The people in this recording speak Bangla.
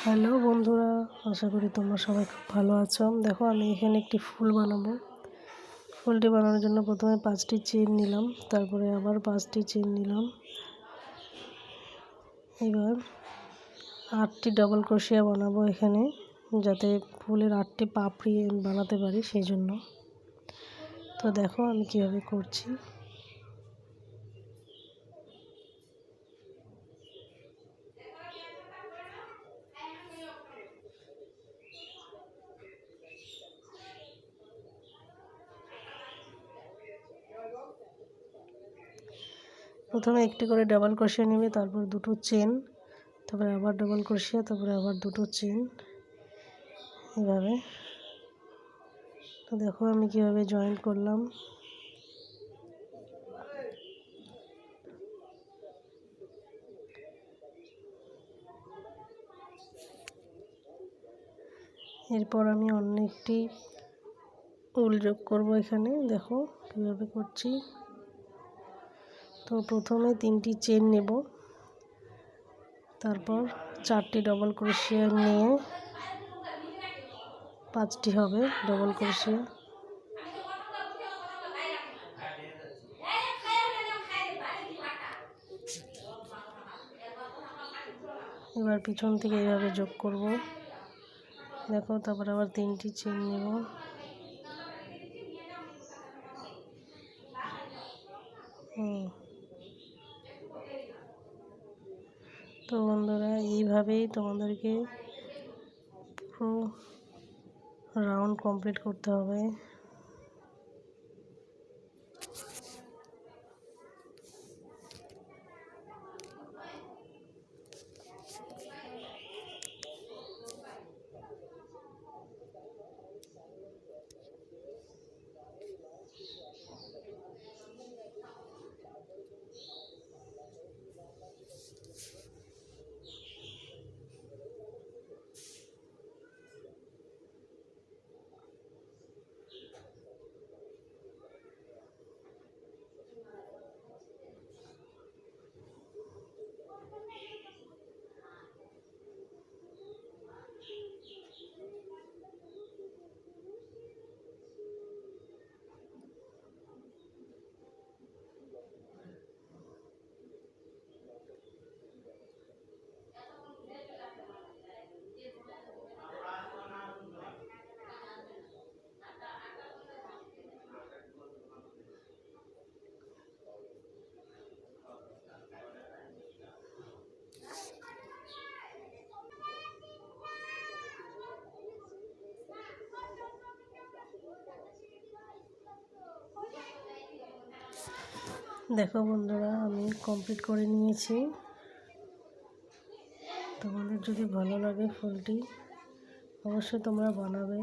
হ্যালো বন্ধুরা, আশা করি তোমরা সবাই খুব ভালো আছো। দেখো আমি এখানে একটি ফুল বানাবো। ফুলটি বানানোর জন্য প্রথমে 5টি চেন নিলাম, তারপরে আবার 5টি চেন নিলাম। এবার 8টি ডাবল ক্রোশিয়া বানাবো এখানে, যাতে ফুলের 8টি পাপড়ি বানাতে পারি সেই জন্য। তো দেখো আমি কিভাবে করছি। প্রথমে একটি করে ডাবল ক্রোশিয়া নেবে, তারপর দুটো চেন, তারপরে আবার ডাবল ক্রোশিয়া, তারপরে আবার দুটো চেন, এভাবে। তো দেখো আমি কিভাবে জয়েন করলাম। এরপর আমি অন্য একটি উল যোগ করব এখানে, দেখো কীভাবে করছি। তো প্রথমে 3টি চেন নেব, তারপর 4টি ডবল ক্রোশিয়া নিয়ে 5টি হবে ডবল ক্রোশিয়া। এবার পিছন থেকে এইভাবে যোগ করব, দেখো। তারপর আবার 3টি চেন নেব, তো বন্ধুরা এইভাবেই তোমাদেরকে পুরো রাউন্ড কমপ্লিট করতে হবে। দেখো বন্ধুরা আমি কমপ্লিট করে নিয়েছি। তোমাদের যদি ভালো লাগে ফুলটি, অবশ্যই তোমরা বানাবে।